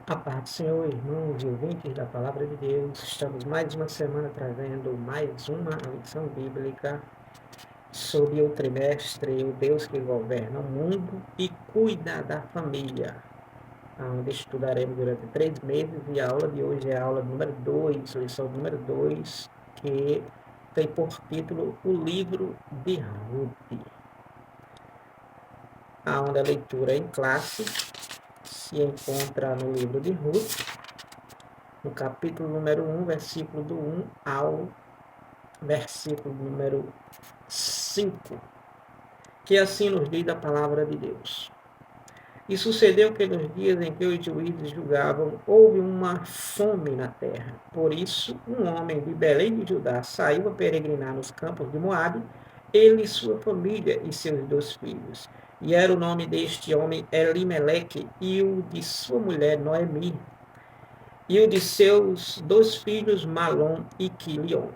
A paz do Senhor, irmãos e ouvintes da Palavra de Deus, estamos mais uma semana trazendo mais uma lição bíblica sobre o trimestre, o Deus que governa o mundo e cuida da família, onde estudaremos durante 3 meses, e a aula de hoje é a aula número 2, lição número 2, que tem por título O Livro de Ruth. Onde a leitura em classe se encontra no livro de Ruth, no capítulo número 1, versículo do 1 ao versículo número 5, que assim nos diz a palavra de Deus. E sucedeu que nos dias em que os juízes julgavam, houve uma fome na terra. Por isso, um homem de Belém de Judá saiu a peregrinar nos campos de Moabe, ele e sua família e seus 2 filhos. E era o nome deste homem Elimeleque, e o de sua mulher Noemi, e o de seus 2 filhos Malom e Quilion,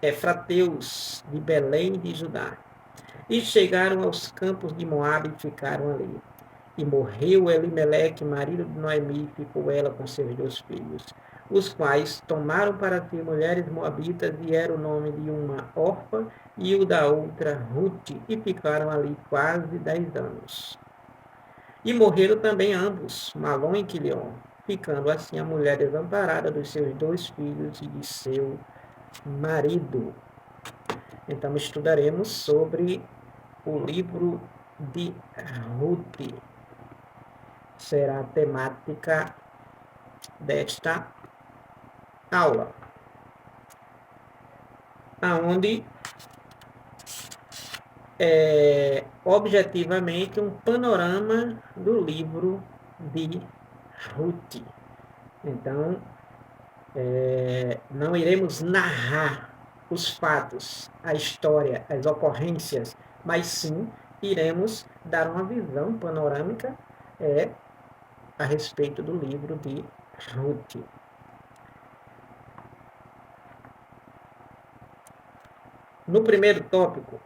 efrateus de Belém de Judá. E chegaram aos campos de Moabe e ficaram ali. E morreu Elimeleque, marido de Noemi, e ficou ela com seus 2 filhos, os quais tomaram para si mulheres moabitas, e era o nome de uma Orpa e o da outra Ruth, e ficaram ali quase 10 anos. E morreram também ambos, Malom e Quilion, ficando assim a mulher desamparada dos seus 2 filhos e de seu marido. Então estudaremos sobre o livro de Ruth. Será a temática desta aula, aonde objetivamente um panorama do livro de Ruth. Então, não iremos narrar os fatos, a história, as ocorrências, mas sim iremos dar uma visão panorâmica a respeito do livro de Ruth. No primeiro tópico,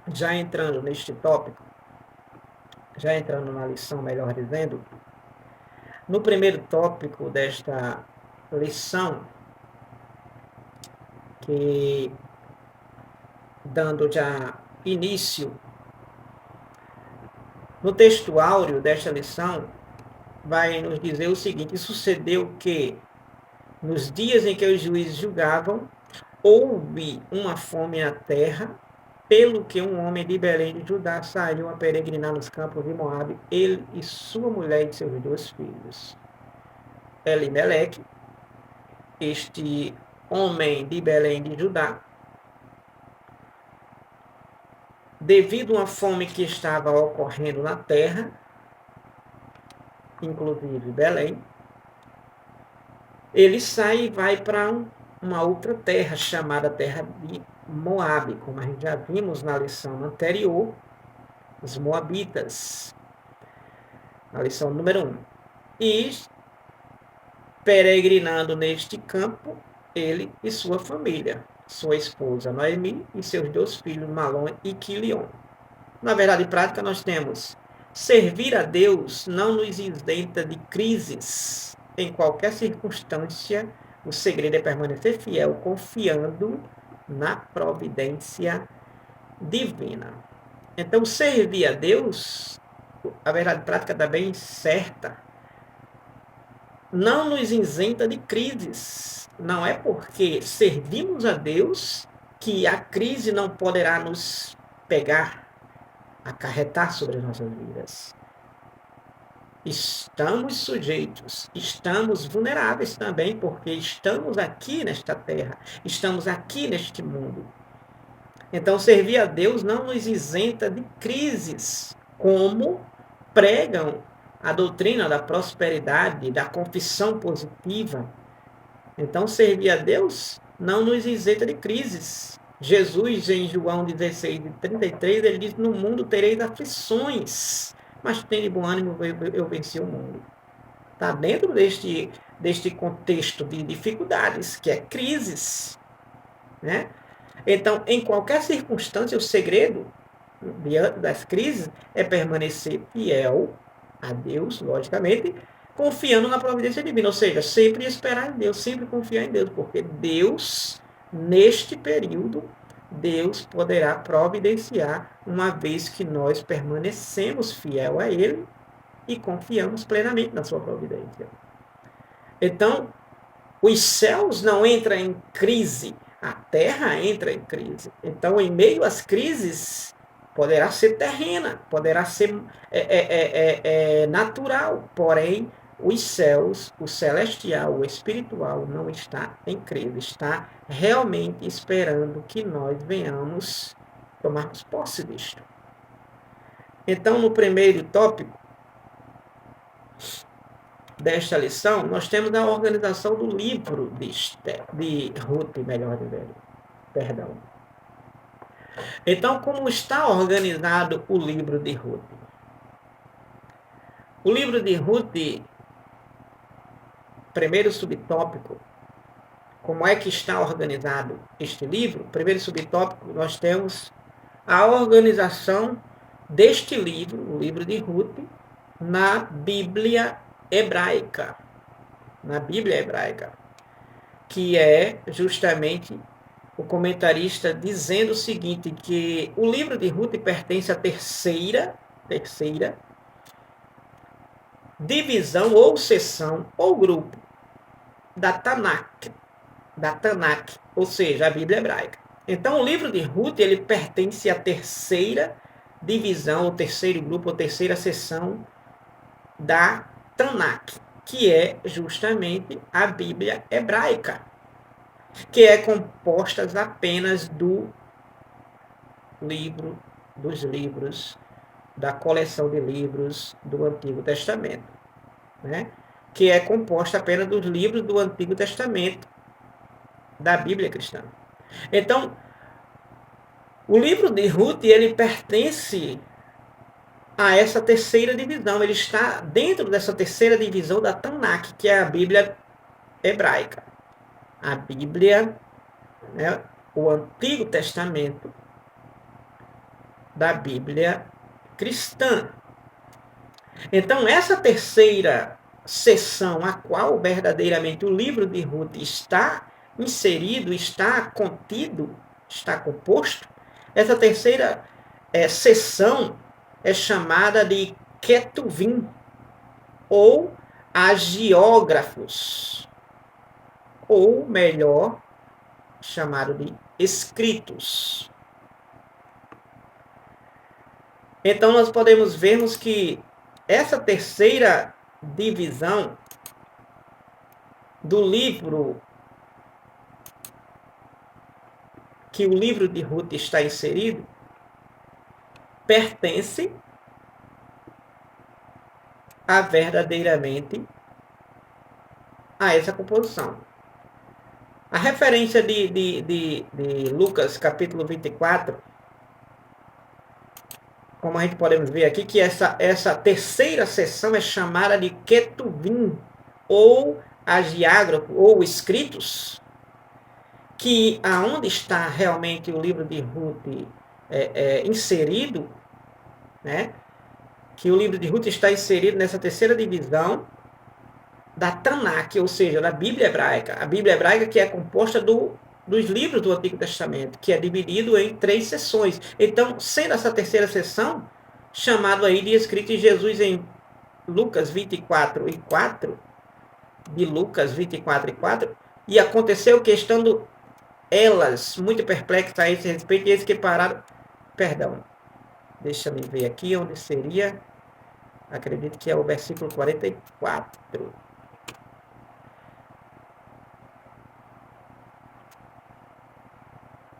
já entrando neste tópico, já entrando na lição, melhor dizendo, no primeiro tópico desta lição, que dando já início, no texto áureo desta lição, vai nos dizer o seguinte: sucedeu que, nos dias em que os juízes julgavam, houve uma fome na terra, pelo que um homem de Belém de Judá saiu a peregrinar nos campos de Moabe, ele e sua mulher e seus 2 filhos. Elimeleque, este homem de Belém de Judá, devido a uma fome que estava ocorrendo na terra, inclusive Belém, ele sai e vai para uma outra terra, chamada terra de Moabe, como a gente já vimos na lição anterior, os moabitas, na lição número 1. E, peregrinando neste campo, ele e sua família, sua esposa Noemi e seus 2 filhos, Malom e Quilion. Na verdade prática, nós temos: servir a Deus não nos isenta de crises. Em qualquer circunstância, o segredo é permanecer fiel, confiando na providência divina. Então, servir a Deus, a verdade prática está bem certa, não nos isenta de crises. Não é porque servimos a Deus que a crise não poderá nos pegar, acarretar sobre as nossas vidas. Estamos sujeitos, estamos vulneráveis também, porque estamos aqui nesta terra, estamos aqui neste mundo. Então, servir a Deus não nos isenta de crises, como pregam a doutrina da prosperidade, da confissão positiva. Então, servir a Deus não nos isenta de crises. Jesus, em João 16:33, ele diz: no mundo tereis aflições, mas tende bom ânimo, eu venci o mundo. Está dentro deste contexto de dificuldades, que é crises, né? Então, em qualquer circunstância, o segredo, diante das crises, é permanecer fiel a Deus, logicamente, confiando na providência divina, ou seja, sempre esperar em Deus, sempre confiar em Deus, porque Deus, neste período, Deus poderá providenciar, uma vez que nós permanecemos fiel a Ele e confiamos plenamente na sua providência. Então, os céus não entram em crise, a terra entra em crise. Então, em meio às crises, poderá ser terrena, poderá ser natural, porém, os céus, o celestial, o espiritual, não está em crise, está realmente esperando que nós venhamos tomarmos posse disto. Então, no primeiro tópico desta lição, nós temos a organização do livro de Ruth, melhor dizendo. Perdão. Então, como está organizado o livro de Ruth? O livro de Ruth, primeiro subtópico, como é que está organizado este livro? Primeiro subtópico, nós temos a organização deste livro, o livro de Ruth, na Bíblia hebraica. Na Bíblia hebraica, que é justamente o comentarista dizendo o seguinte, que o livro de Ruth pertence à terceira divisão ou seção ou grupo da Tanakh, ou seja, a Bíblia hebraica. Então, o livro de Ruth, ele pertence à terceira divisão, ou terceiro grupo, ou terceira seção da Tanakh, que é justamente a Bíblia hebraica, que é composta apenas dos livros, da coleção de livros do Antigo Testamento, né? Que é composta apenas dos livros do Antigo Testamento, da Bíblia cristã. Então, o livro de Ruth, ele pertence a essa terceira divisão, ele está dentro dessa terceira divisão da Tanakh, que é a Bíblia hebraica. A Bíblia, né, o Antigo Testamento da Bíblia cristã. Então, essa terceira seção, a qual verdadeiramente o livro de Ruth está inserido, está contido, está composto, essa terceira seção é chamada de Ketuvim, ou agiógrafos, ou melhor, chamado de escritos. Então, nós podemos vermos que essa terceira divisão do livro, que o livro de Ruth está inserido, pertence a verdadeiramente a essa composição. A referência de Lucas, capítulo 24, como a gente podemos ver aqui, que essa terceira seção é chamada de Ketuvim, ou agiágrafo, ou escritos, que aonde está realmente o livro de Ruth inserido, né? Que o livro de Ruth está inserido nessa terceira divisão da Tanakh, ou seja, da Bíblia hebraica. A Bíblia hebraica, que é composta dos livros do Antigo Testamento, que é dividido em 3 seções. Então, sendo essa terceira seção, chamado aí de escrito de Jesus em Lucas 24:4, de Lucas 24:4, e aconteceu que, estando elas muito perplexas a esse respeito, e eles que pararam, perdão, deixa eu ver aqui onde seria, acredito que é o versículo 44.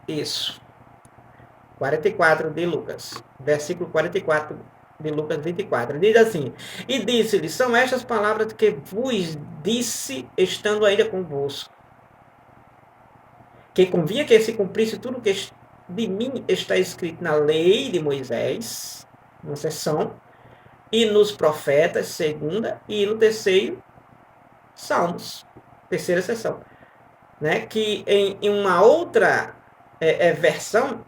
Isso. 44 de Lucas. Versículo 44 de Lucas 24. Diz assim: E disse-lhe: São estas palavras que vos disse, estando ainda convosco, que convinha que se cumprisse tudo que de mim está escrito na lei de Moisés, uma seção, e nos profetas, segunda, e no terceiro, Salmos, terceira seção. Né? Que em uma outra versão,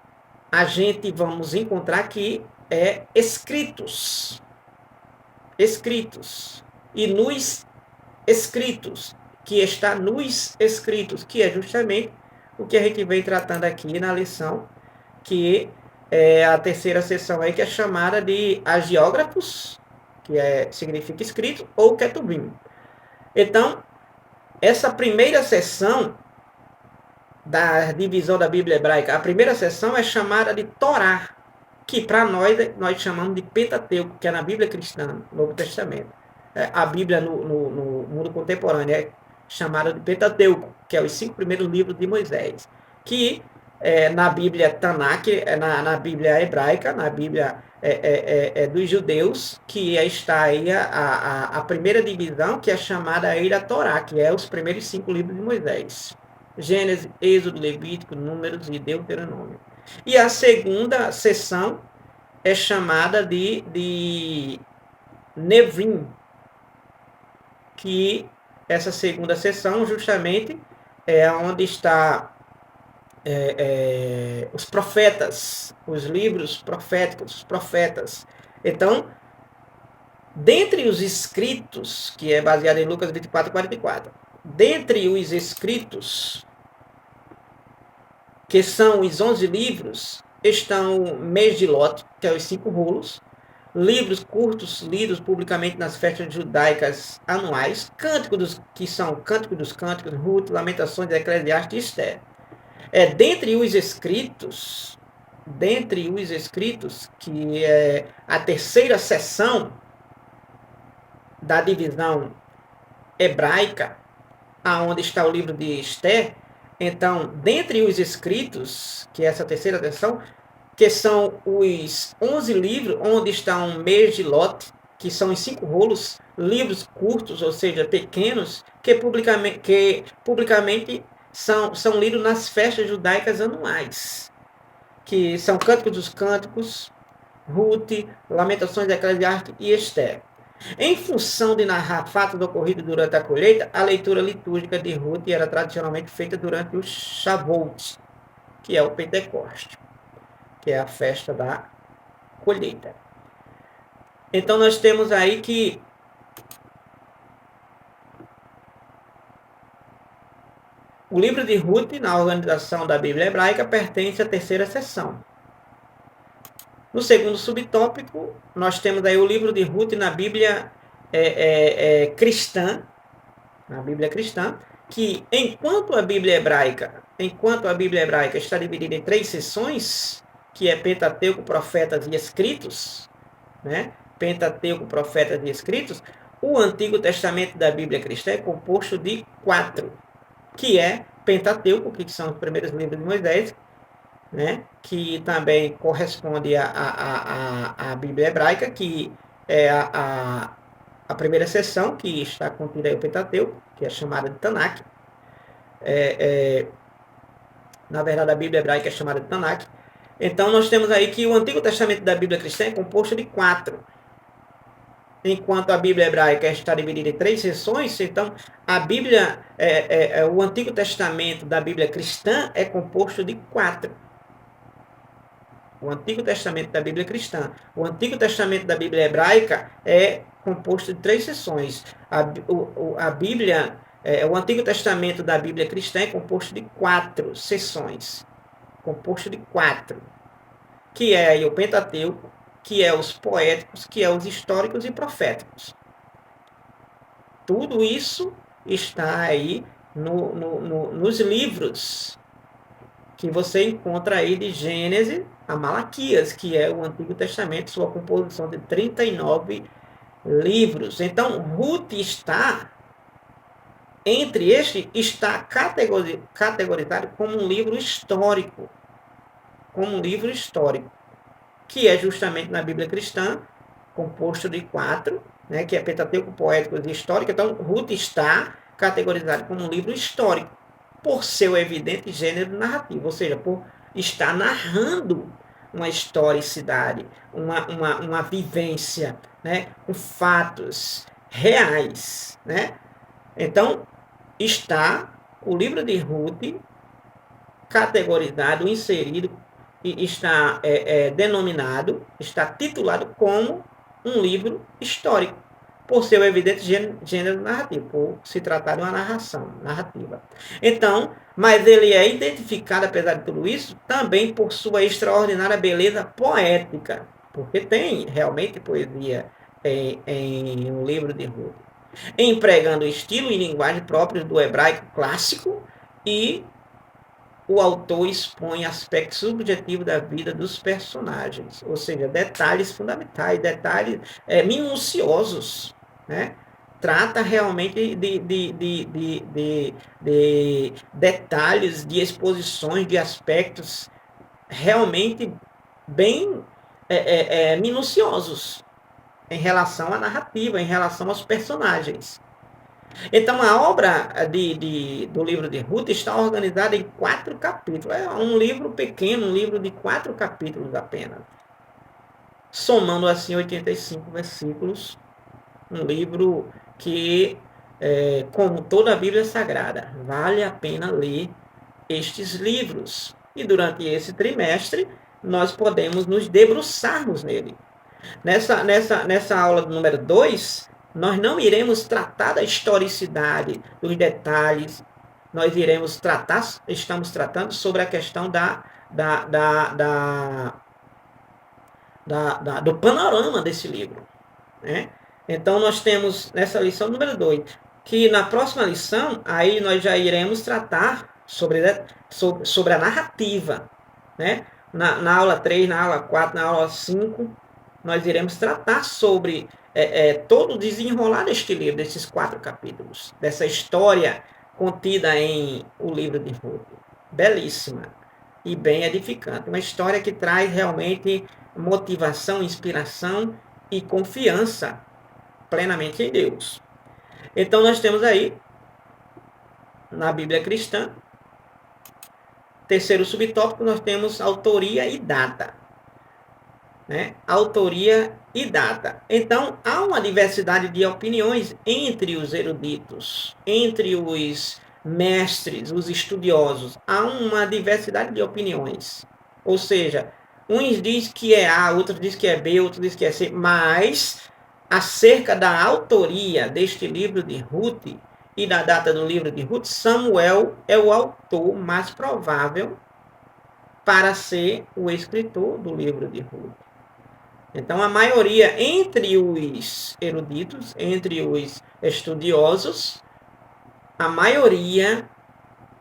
a gente vamos encontrar que é escritos. escritos. E nos escritos, que está nos escritos, que é justamente o que a gente vem tratando aqui na lição, que é a terceira seção aí, que é chamada de agiógrafos, que significa escrito, ou ketubim. Então, essa primeira seção da divisão da Bíblia hebraica, a primeira seção é chamada de Torá, que para nós chamamos de Pentateuco, que é na Bíblia cristã, no Novo Testamento. A Bíblia no mundo contemporâneo é chamada de Pentateuco, que é os 5 primeiros livros de Moisés, que na Bíblia Tanakh, na Bíblia hebraica, na Bíblia dos judeus, que está aí a primeira divisão, que é chamada aí da Torá, que é os primeiros 5 livros de Moisés. Gênesis, Êxodo, Levítico, Números e Deuteronômio. E a segunda seção é chamada de Nevrim, que essa segunda seção justamente é onde está os profetas, os livros proféticos, os profetas. Então, dentre os escritos, que é baseado em Lucas 24, 44, dentre os escritos, que são os 11 livros, estão Megilot, que é os 5 rolos, livros curtos lidos publicamente nas festas judaicas anuais, cânticos que são Cântico dos Cânticos, Ruth, Lamentações, Eclesiastes e Esther. Dentre os escritos, que é a terceira seção da divisão hebraica, aonde está o livro de Esther. Então, dentre os escritos, que é essa terceira seção, que são os 11 livros, onde estão Megilot, que são os 5 rolos, livros curtos, ou seja, pequenos, que publicamente são lidos nas festas judaicas anuais, que são Cânticos dos Cânticos, Ruth, Lamentações, Eclesiastes e Esther. Em função de narrar fatos ocorridos durante a colheita, a leitura litúrgica de Ruth era tradicionalmente feita durante o Shavuot, que é o Pentecoste, que é a festa da colheita. Então nós temos aí que o livro de Ruth, na organização da Bíblia hebraica, pertence à terceira seção. No segundo subtópico, nós temos aí o livro de Ruth na Bíblia cristã, que enquanto a Bíblia hebraica está dividida em 3 seções, que é Pentateuco, Profetas e Escritos, né? Pentateuco, Profetas e Escritos, o Antigo Testamento da Bíblia cristã é composto de 4, que é Pentateuco, que são os primeiros livros de Moisés, né? Que também corresponde à Bíblia hebraica, que é a primeira seção, que está contida aí o Pentateuco, que é chamada de Tanakh. Na verdade, a Bíblia hebraica é chamada de Tanakh. Então, nós temos aí que o Antigo Testamento da Bíblia cristã é composto de 4. Enquanto a Bíblia hebraica está dividida em 3 seções, então a Bíblia, o Antigo Testamento da Bíblia cristã é composto de 4. O Antigo Testamento da Bíblia cristã. O Antigo Testamento da Bíblia hebraica é composto de 3 seções. A Bíblia, o Antigo Testamento da Bíblia cristã é composto de 4 seções. Composto de 4. Que é aí o Pentateuco, que é os poéticos, que é os históricos e proféticos. Tudo isso está aí nos livros que você encontra aí de Gênesis a Malaquias, que é o Antigo Testamento, sua composição de 39 livros. Então, Ruth está categorizado como um livro histórico. Que é justamente na Bíblia cristã, composto de 4, né, que é Pentateuco, Poético e Histórico. Então, Ruth está categorizado como um livro histórico, por seu evidente gênero narrativo, ou seja, por estar narrando uma historicidade, uma vivência, né, com fatos reais. Né? Então, está o livro de Ruth categorizado, inserido, e está denominado, está titulado como um livro histórico. por seu evidente gênero narrativo, por se tratar de uma narrativa. Então, mas ele é identificado, apesar de tudo isso, também por sua extraordinária beleza poética, porque tem realmente poesia em um livro de Ruth, empregando estilo e linguagem próprios do hebraico clássico, e o autor expõe aspectos subjetivos da vida dos personagens, ou seja, detalhes fundamentais, detalhes minuciosos, né? Trata realmente de detalhes, de exposições, de aspectos realmente bem minuciosos em relação à narrativa, em relação aos personagens. Então, a obra do livro de Ruth está organizada em 4 capítulos. É um livro pequeno, um livro de 4 capítulos apenas. Somando assim 85 versículos. Um livro que, como toda a Bíblia Sagrada, vale a pena ler estes livros. E durante esse trimestre, nós podemos nos debruçarmos nele. Nessa aula número 2, nós não iremos tratar da historicidade, dos detalhes. Nós estamos tratando sobre a questão do panorama desse livro, né? Então, nós temos nessa lição número 2, que na próxima lição, aí nós já iremos tratar sobre a narrativa, né? Na aula 3, na aula 4, na aula 5, nós iremos tratar sobre todo o desenrolar deste livro, desses 4 capítulos, dessa história contida em o livro de Ruth. Belíssima e bem edificante. Uma história que traz realmente motivação, inspiração e confiança plenamente em Deus. Então, nós temos aí, na Bíblia cristã, terceiro subtópico, nós temos autoria e data. Né? Autoria e data. Então, há uma diversidade de opiniões entre os eruditos, entre os mestres, os estudiosos. Há uma diversidade de opiniões. Ou seja, uns dizem que é A, outros dizem que é B, outros dizem que é C, mas acerca da autoria deste livro de Ruth e da data do livro de Ruth, Samuel é o autor mais provável para ser o escritor do livro de Ruth. Então, a maioria entre os eruditos, entre os estudiosos, a maioria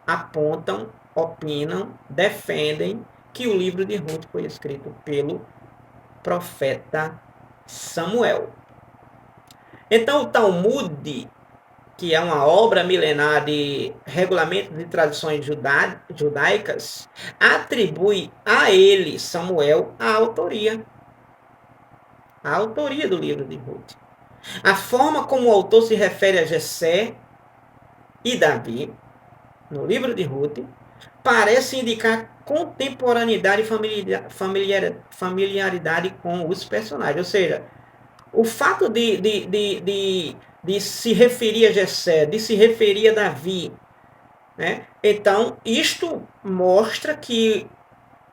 apontam, opinam, defendem que o livro de Ruth foi escrito pelo profeta Samuel. Então, o Talmud, que é uma obra milenar de regulamentos e tradições judaicas, atribui a ele, Samuel, a autoria do livro de Ruth. A forma como o autor se refere a Jessé e Davi, no livro de Ruth, parece indicar contemporaneidade e familiaridade com os personagens. Ou seja, o fato de se referir a Jessé, de se referir a Davi, né? Então, isto mostra que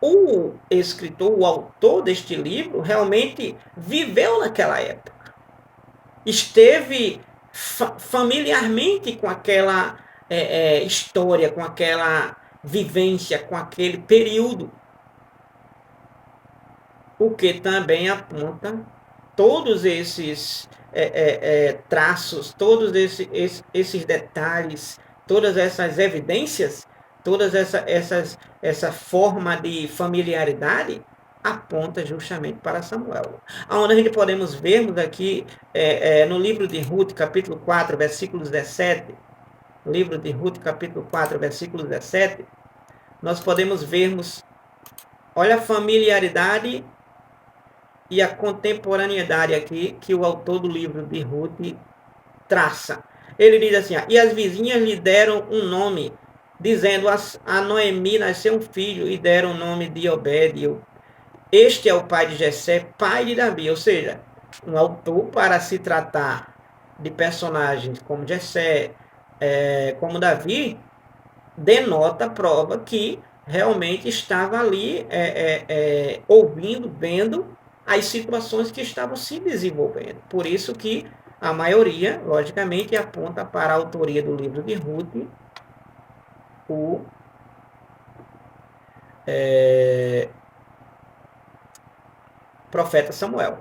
o escritor, o autor deste livro, realmente viveu naquela época. Esteve familiarmente com aquela história, com aquela vivência, com aquele período. O que também aponta todos esses traços, todos esses detalhes, todas essas evidências, todas essa forma de familiaridade aponta justamente para Samuel. Onde a gente podemos vermos aqui no livro de Ruth, capítulo 4, versículo 17, livro de Ruth, capítulo 4, versículo 17, nós podemos vermos, olha a familiaridade e a contemporaneidade aqui que o autor do livro de Ruth traça. Ele diz assim, e as vizinhas lhe deram um nome, dizendo, a Noemi nasceu um filho, e deram o nome de Obed. Este é o pai de Jessé, pai de Davi. Ou seja, um autor, para se tratar de personagens como Jessé, como Davi, denota, prova que realmente estava ali ouvindo, vendo as situações que estavam se desenvolvendo. Por isso que a maioria, logicamente, aponta para a autoria do livro de Ruth, o profeta Samuel.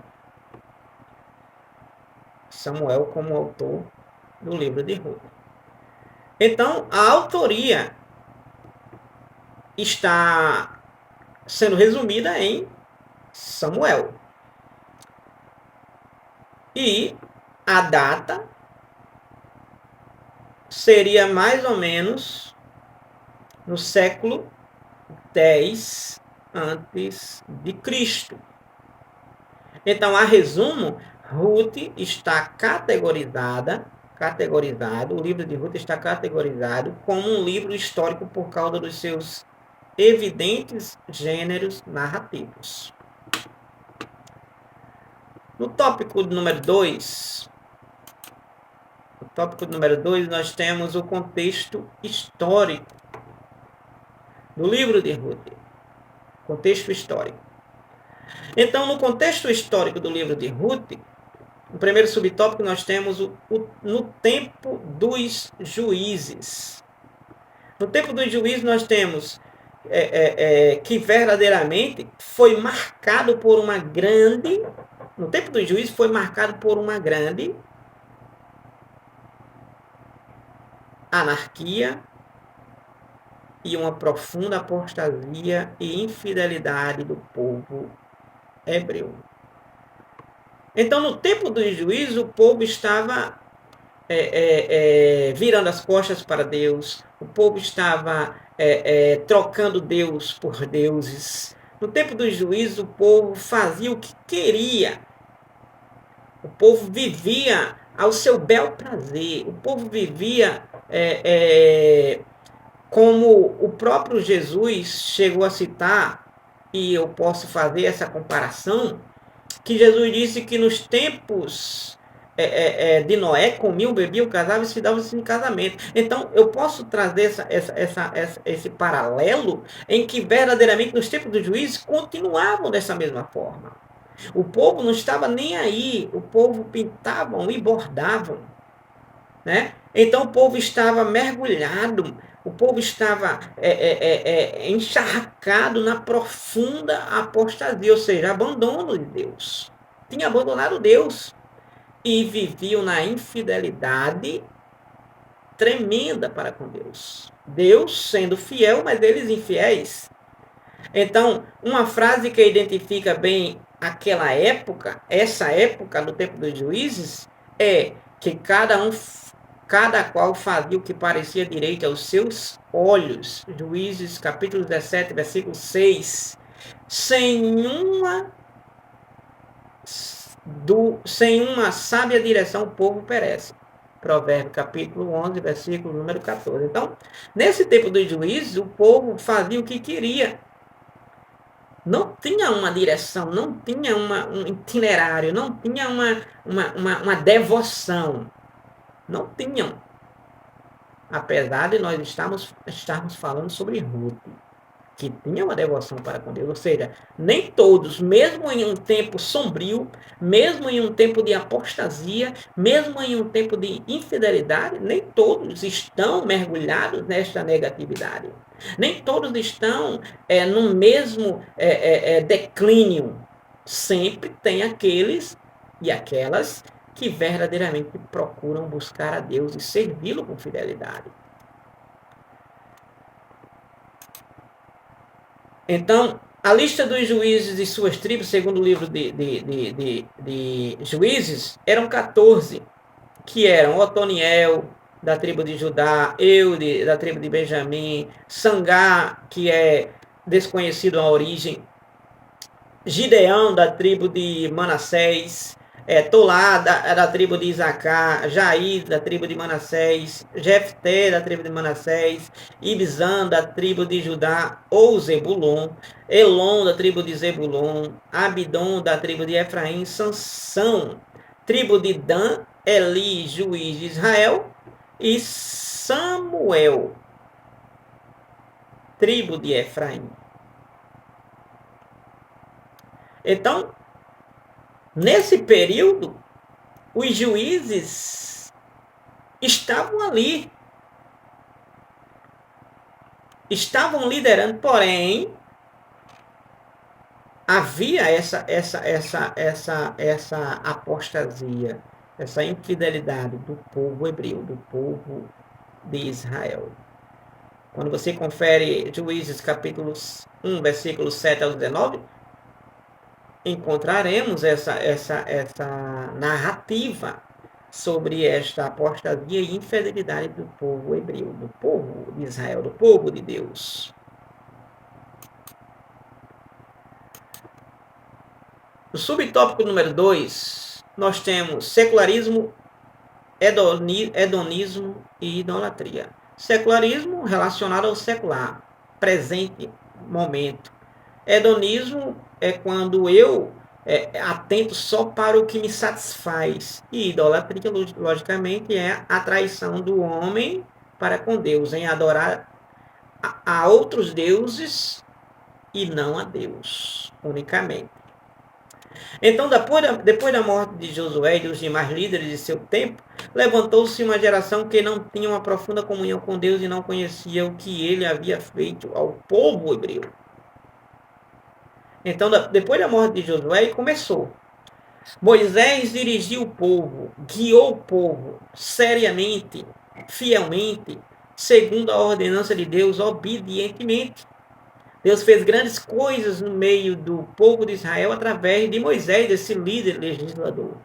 Samuel como autor do livro de Ruth. Então, a autoria está sendo resumida em Samuel. E a data seria mais ou menos no século 10 antes de Cristo. Então, a resumo, Ruth está categorizado, o livro de Ruth está categorizado como um livro histórico por causa dos seus evidentes gêneros narrativos. No tópico número 2, nós temos o contexto histórico do livro de Ruth. Contexto histórico. Então, no contexto histórico do livro de Ruth, no primeiro subtópico nós temos no tempo dos juízes. No tempo dos juízes nós temos que verdadeiramente foi marcado por uma grande... No tempo dos juízes foi marcado por uma grande anarquia e uma profunda apostasia e infidelidade do povo hebreu. Então, no tempo dos juízes, o povo estava virando as costas para Deus, o povo estava trocando Deus por deuses. No tempo dos juízes, o povo fazia o que queria. O povo vivia ao seu bel prazer. O povo vivia como o próprio Jesus chegou a citar, e eu posso fazer essa comparação, que Jesus disse que nos tempos de Noé comiam, bebiam, casavam e se davam em casamento. Então, eu posso trazer esse paralelo em que verdadeiramente nos tempos dos juízes continuavam dessa mesma forma. O povo não estava nem aí, o povo pintavam e bordavam, né? Então o povo estava mergulhado, o povo estava encharcado na profunda apostasia, ou seja, abandono de Deus. Tinha abandonado Deus e viviam na infidelidade tremenda para com Deus. Deus sendo fiel, mas eles infiéis. Então, uma frase que identifica bem aquela época, essa época do tempo dos juízes, é que cada qual fazia o que parecia direito aos seus olhos. Juízes, capítulo 17, versículo 6. Sem uma sábia direção, o povo perece. Provérbio, capítulo 11, versículo número 14. Então, nesse tempo dos juízes, o povo fazia o que queria. Não tinha uma direção, não tinha um itinerário, não tinha uma devoção. Não tinham. Apesar de nós estarmos falando sobre Ruth, que tinha uma devoção para com Deus. Ou seja, nem todos, mesmo em um tempo sombrio, mesmo em um tempo de apostasia, mesmo em um tempo de infidelidade, nem todos estão mergulhados nesta negatividade. Nem todos estão no mesmo declínio. Sempre tem aqueles e aquelas que verdadeiramente procuram buscar a Deus e servi-lo com fidelidade. Então, a lista dos juízes e suas tribos, segundo o livro de Juízes, eram 14, que eram Otoniel, da tribo de Judá, Eude, da tribo de Benjamim, Sangá, que é desconhecido a origem, Gideão, da tribo de Manassés, Tolá, da tribo de Isacar, Jair, da tribo de Manassés, Jefté, da tribo de Manassés, Ibzan, da tribo de Judá ou Zebulon, Elon, da tribo de Zebulon, Abidom, da tribo de Efraim, Sansão, tribo de Dan, Eli, juiz de Israel, e Samuel, tribo de Efraim. Então, nesse período, os juízes estavam ali, estavam liderando, porém havia essa apostasia, essa infidelidade do povo hebreu, do povo de Israel. Quando você confere Juízes capítulo 1, versículos 7 ao 19, encontraremos essa narrativa sobre esta apostasia e infidelidade do povo hebreu, do povo de Israel, do povo de Deus. No subtópico número 2, nós temos secularismo, hedonismo e idolatria. Secularismo relacionado ao secular, presente momento. Hedonismo é quando eu atento só para o que me satisfaz. E idolatria, logicamente, é a traição do homem para com Deus, em adorar a outros deuses e não a Deus, unicamente. Então, depois da morte de Josué e dos demais líderes de seu tempo, levantou-se uma geração que não tinha uma profunda comunhão com Deus e não conhecia o que ele havia feito ao povo hebreu. Então, depois da morte de Josué, começou. Moisés dirigiu o povo, guiou o povo seriamente, fielmente, segundo a ordenança de Deus, obedientemente. Deus fez grandes coisas no meio do povo de Israel através de Moisés, desse líder legislador.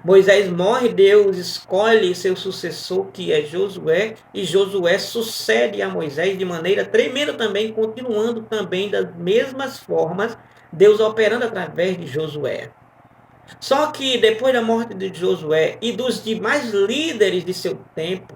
Moisés morre, Deus escolhe seu sucessor, que é Josué, e Josué sucede a Moisés de maneira tremenda também, continuando também das mesmas formas, Deus operando através de Josué. Só que depois da morte de Josué e dos demais líderes de seu tempo,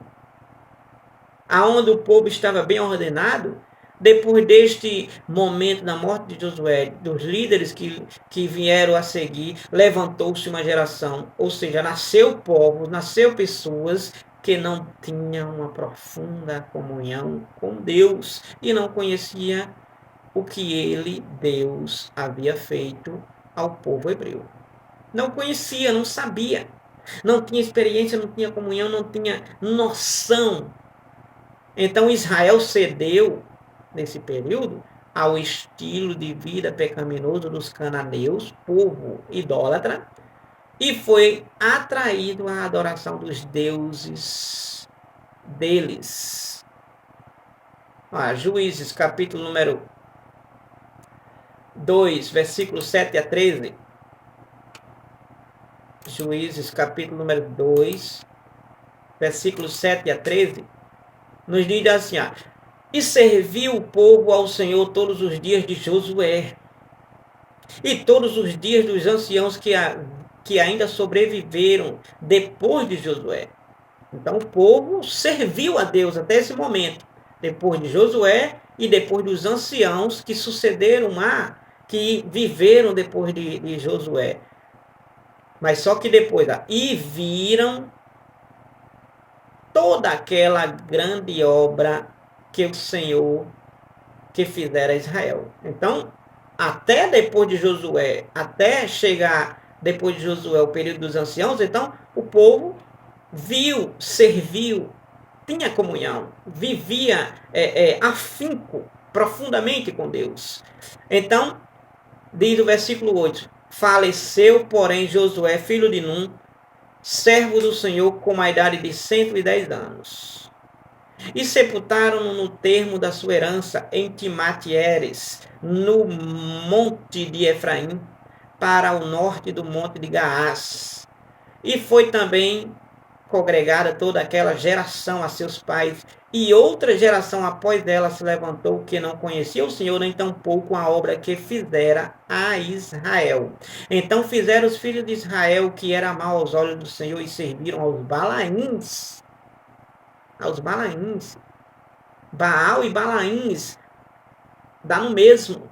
aonde o povo estava bem ordenado, depois deste momento da morte de Josué, dos líderes que vieram a seguir, levantou-se uma geração, ou seja, nasceu povos, nasceu pessoas que não tinham uma profunda comunhão com Deus e não conhecia o que ele, Deus, havia feito ao povo hebreu. Não conhecia, não sabia, não tinha experiência, não tinha comunhão, não tinha noção. Então Israel cedeu, nesse período, ao estilo de vida pecaminoso dos cananeus, povo idólatra, e foi atraído à adoração dos deuses deles. Juízes, capítulo número 2, versículos 7 a 13. Juízes, capítulo número 2, versículos 7 a 13, nos diz assim, e serviu o povo ao Senhor todos os dias de Josué, e todos os dias dos anciãos que ainda sobreviveram depois de Josué. Então o povo serviu a Deus até esse momento, depois de Josué e depois dos anciãos que sucederam que viveram depois de Josué. Mas só que depois, e viram toda aquela grande obra que o Senhor que fizera a Israel. Então, até depois de Josué, até chegar depois de Josué o período dos anciãos, então o povo viu, serviu, tinha comunhão, vivia afinco profundamente com Deus. Então, diz o versículo 8, faleceu, porém, Josué, filho de Num, servo do Senhor, com a idade de 110 anos. E sepultaram-no no termo da sua herança em Timate-Heres, no monte de Efraim, para o norte do monte de Gaás. E foi também congregada toda aquela geração a seus pais, e outra geração após ela se levantou que não conhecia o Senhor, nem tampouco a obra que fizera a Israel. Então fizeram os filhos de Israel o que era mal aos olhos do Senhor e serviram aos Balaíns. Baal e Balaíns, dá no mesmo.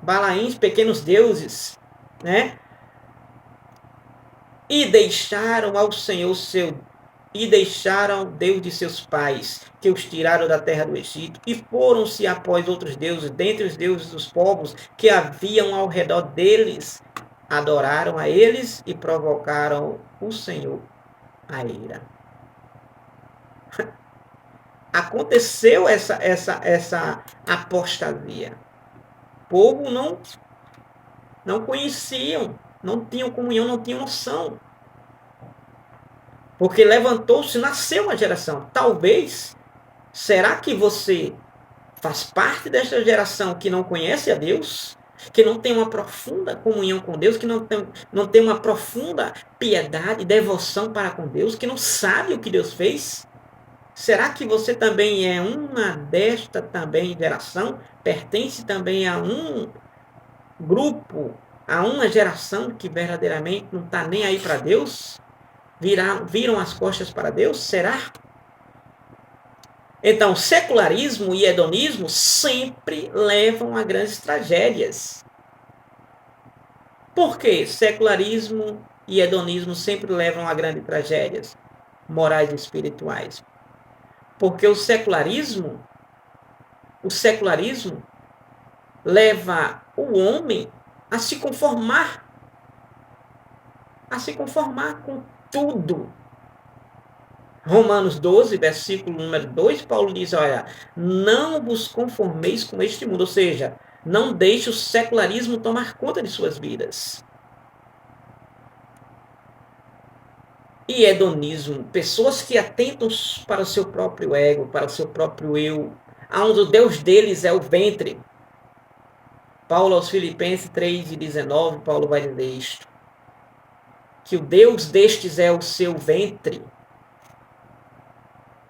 Balaíns, pequenos deuses, né? E deixaram ao Senhor Deus de seus pais, que os tiraram da terra do Egito, e foram-se após outros deuses, dentre os deuses dos povos que haviam ao redor deles, adoraram a eles e provocaram o Senhor a ira. Aconteceu essa apostasia. O povo não conheciam, não tinham comunhão, não tinham noção. Porque levantou-se, nasceu uma geração. Talvez, será que você faz parte desta geração que não conhece a Deus? Que não tem uma profunda comunhão com Deus? Que não tem uma profunda piedade, devoção para com Deus? Que não sabe o que Deus fez? Será que você também é uma desta também geração? Pertence também a um grupo, a uma geração que verdadeiramente não está nem aí para Deus? Viram as costas para Deus? Será? Então, secularismo e hedonismo sempre levam a grandes tragédias. Por que secularismo e hedonismo sempre levam a grandes tragédias morais e espirituais? Porque o secularismo leva o homem a se conformar com tudo. Romanos 12, versículo número 2, Paulo diz, olha, não vos conformeis com este mundo, ou seja, não deixe o secularismo tomar conta de suas vidas. E hedonismo, pessoas que atentam para o seu próprio ego, para o seu próprio eu, onde o Deus deles é o ventre. Paulo aos Filipenses 3:19, Paulo vai dizer isto, que o Deus destes é o seu ventre,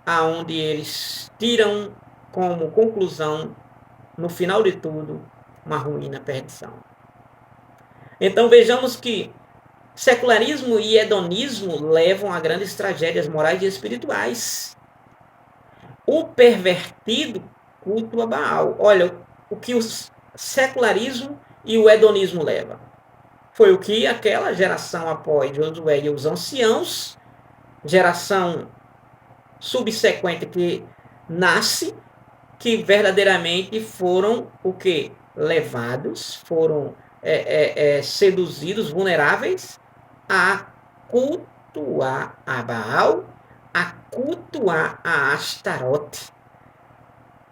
aonde eles tiram como conclusão, no final de tudo, uma ruína, perdição. Então vejamos que secularismo e hedonismo levam a grandes tragédias morais e espirituais. O pervertido culto a Baal. Olha, o que o secularismo e o hedonismo levam. Foi o que aquela geração após Josué e os anciãos, geração subsequente que nasce, que verdadeiramente foram o que? Levados, foram seduzidos, vulneráveis a cultuar a Baal, a cultuar a Astarote,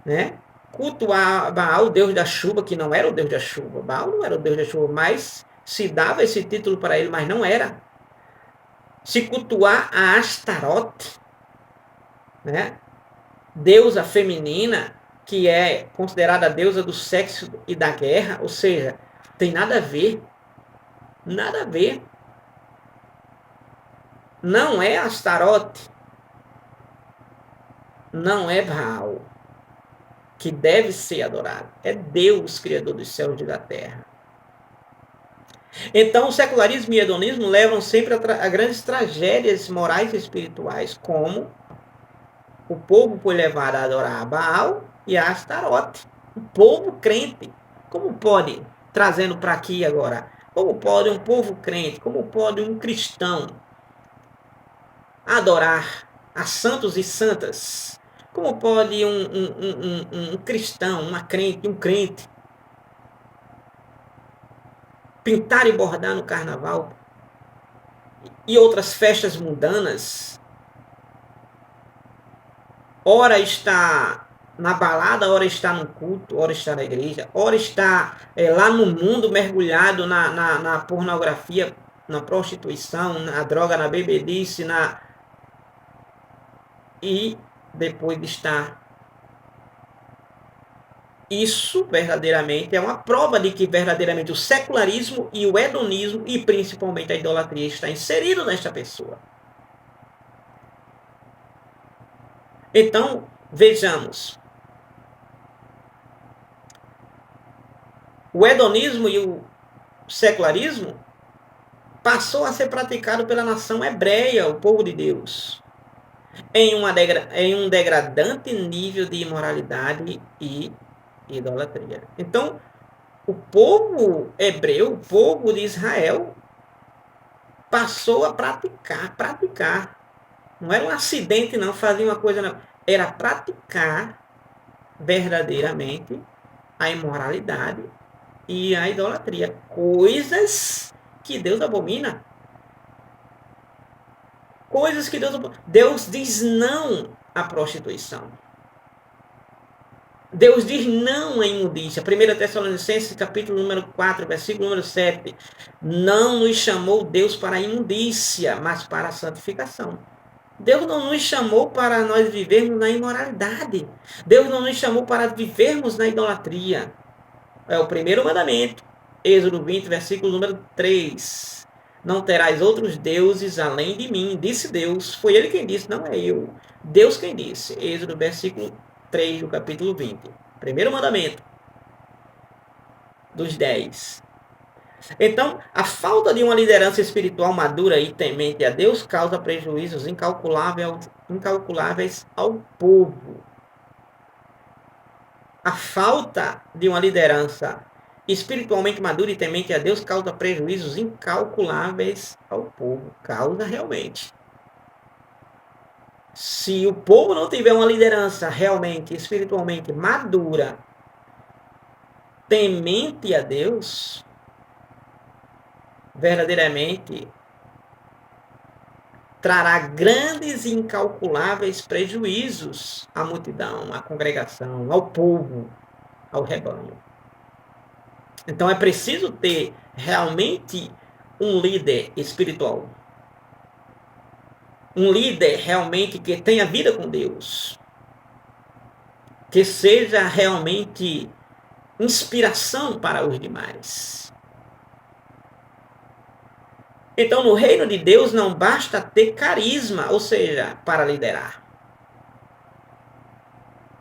né? Cultuar a Baal, o Deus da chuva, que não era o Deus da chuva. Baal não era o Deus da chuva, mas se dava esse título para ele, mas não era. Se cultuar a Astarote, né? Deusa feminina, que é considerada a deusa do sexo e da guerra, ou seja, tem nada a ver. Nada a ver. Não é Astarote, não é Baal que deve ser adorado. É Deus, Criador dos céus e da terra. Então, o secularismo e o hedonismo levam sempre a grandes tragédias morais e espirituais, como o povo foi levado a adorar a Baal e a Astarote. O povo crente. Como pode, trazendo para aqui agora, como pode um povo crente, como pode um cristão adorar a santos e santas? Como pode um cristão, uma crente, um crente, pintar e bordar no carnaval e outras festas mundanas? Ora está na balada, ora está no culto, ora está na igreja, ora está lá no mundo mergulhado na pornografia, na prostituição, na droga, na bebedice, e depois de estar. Isso verdadeiramente é uma prova de que verdadeiramente o secularismo e o hedonismo, e principalmente a idolatria, está inserido nesta pessoa. Então, vejamos. O hedonismo e o secularismo passou a ser praticado pela nação hebreia, o povo de Deus, em um degradante nível de imoralidade e idolatria. Então, o povo hebreu, o povo de Israel, passou a praticar. Não era um acidente, não, fazia uma coisa, não. Era praticar verdadeiramente a imoralidade e a idolatria. Coisas que Deus abomina. Coisas que Deus diz não à prostituição. Deus diz não à imundícia. 1 Tessalonicenses, capítulo número 4, versículo número 7. Não nos chamou Deus para a imundícia, mas para a santificação. Deus não nos chamou para nós vivermos na imoralidade. Deus não nos chamou para vivermos na idolatria. É o primeiro mandamento. Êxodo 20, versículo número 3. Não terás outros deuses além de mim, disse Deus. Foi ele quem disse, não é eu. Deus quem disse. Êxodo, versículo 3 do capítulo 20. Primeiro mandamento dos 10. Então, a falta de uma liderança espiritual madura e temente a Deus causa prejuízos incalculáveis ao povo. A falta de uma liderança espiritualmente madura e temente a Deus causa prejuízos incalculáveis ao povo. Causa realmente. Se o povo não tiver uma liderança realmente, espiritualmente madura, temente a Deus, verdadeiramente trará grandes e incalculáveis prejuízos à multidão, à congregação, ao povo, ao rebanho. Então é preciso ter realmente um líder espiritual. Um líder realmente que tenha vida com Deus. Que seja realmente inspiração para os demais. Então, no reino de Deus não basta ter carisma, ou seja, para liderar.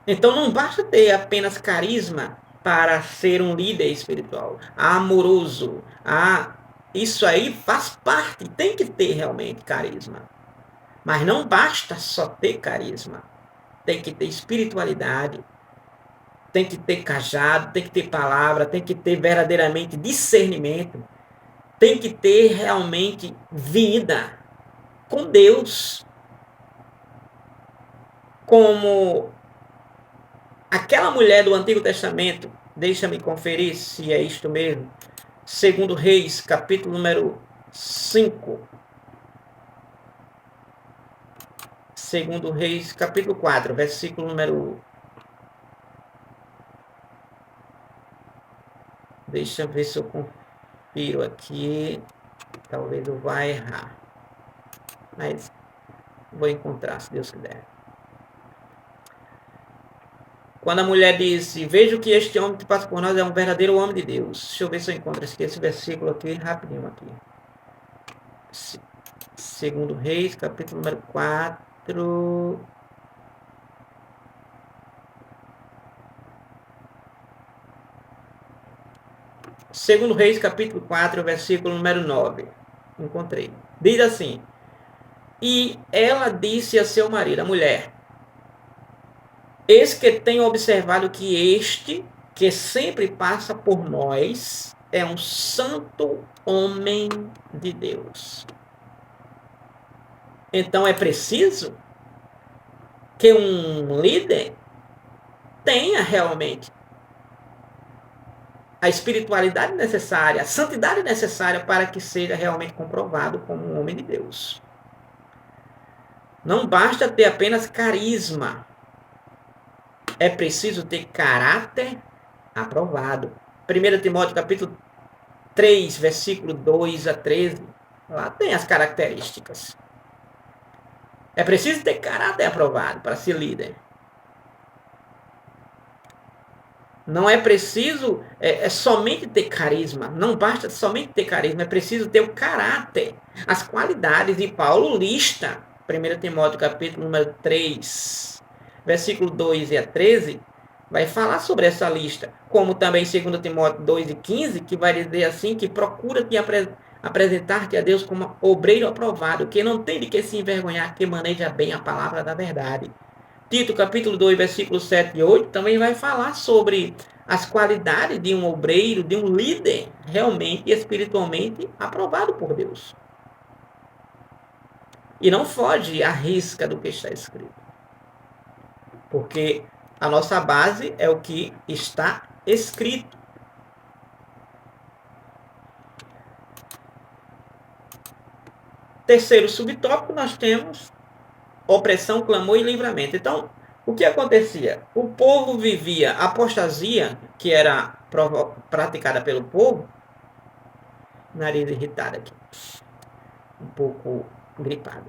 Então, não basta ter apenas carisma para ser um líder espiritual, amoroso. Isso aí faz parte, tem que ter realmente carisma. Mas não basta só ter carisma. Tem que ter espiritualidade, tem que ter cajado, tem que ter palavra, tem que ter verdadeiramente discernimento. Tem que ter realmente vida com Deus. Como aquela mulher do Antigo Testamento, deixa-me conferir se é isto mesmo. 2 Reis, capítulo número 5. 2 Reis, capítulo 4, versículo número... Deixa eu ver se eu confiro aqui. Talvez eu vá errar. Mas vou encontrar, se Deus quiser. Quando a mulher disse, vejo que este homem que passa por nós é um verdadeiro homem de Deus. Deixa eu ver se eu encontro esse versículo aqui, rapidinho aqui. 2 Reis, capítulo número 4. 2 Reis, capítulo 4, versículo número 9. Encontrei. Diz assim, e ela disse a seu marido, a mulher, eis que tenho observado que este, que sempre passa por nós, é um santo homem de Deus. Então é preciso que um líder tenha realmente a espiritualidade necessária, a santidade necessária para que seja realmente comprovado como um homem de Deus. Não basta ter apenas carisma. É preciso ter caráter aprovado. 1 Timóteo capítulo 3, versículo 2 a 13. Lá tem as características. É preciso ter caráter aprovado para ser líder. Não é preciso somente ter carisma. Não basta somente ter carisma. É preciso ter o caráter, as qualidades. E Paulo lista, 1 Timóteo capítulo número 3, versículo 2 a 13, vai falar sobre essa lista. Como também 2 Timóteo 2 e 15, que vai dizer assim, que procura te apresentar-te a Deus como obreiro aprovado, que não tem de que se envergonhar, que maneja bem a palavra da verdade. Tito, capítulo 2, versículos 7 e 8, também vai falar sobre as qualidades de um obreiro, de um líder realmente espiritualmente aprovado por Deus. E não foge à risca do que está escrito. Porque a nossa base é o que está escrito. terceiro subtópico, nós temos opressão, clamor e livramento. Então, o que acontecia? O povo vivia a apostasia, que era praticada pelo povo, nariz irritado aqui, um pouco gripado.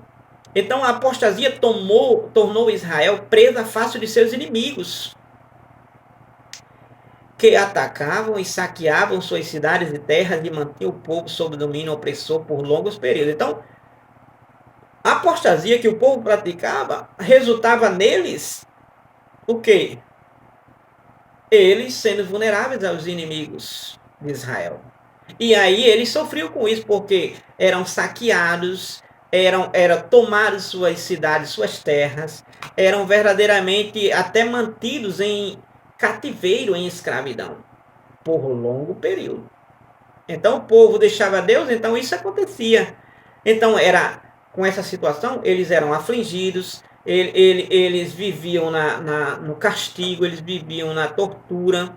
Então, a apostasia tornou Israel presa fácil de seus inimigos, que atacavam e saqueavam suas cidades e terras e mantinham o povo sob domínio opressor por longos períodos. Então, a apostasia que o povo praticava resultava neles o quê? Eles sendo vulneráveis aos inimigos de Israel. E aí eles sofriam com isso, porque eram saqueados, eram tomados suas cidades, suas terras, eram verdadeiramente até mantidos em cativeiro, em escravidão, por longo período. Então o povo deixava Deus, então isso acontecia. Então era com essa situação, eles eram afligidos, eles viviam no castigo, eles viviam na tortura.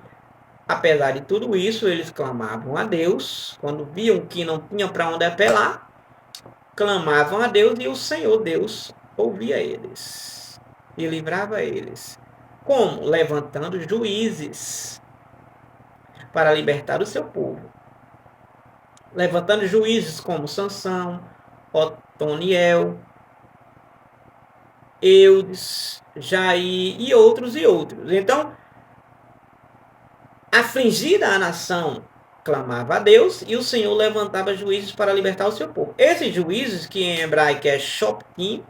Apesar de tudo isso, eles clamavam a Deus, quando viam que não tinham para onde apelar, clamavam a Deus e o Senhor Deus ouvia eles e livrava eles. Como? Levantando juízes para libertar o seu povo. Levantando juízes como Sansão, Otoniel, Eudes, Jair e outros e outros. Então, afligida a nação clamava a Deus e o Senhor levantava juízes para libertar o seu povo. Esses juízes, que em hebraico é shoptim,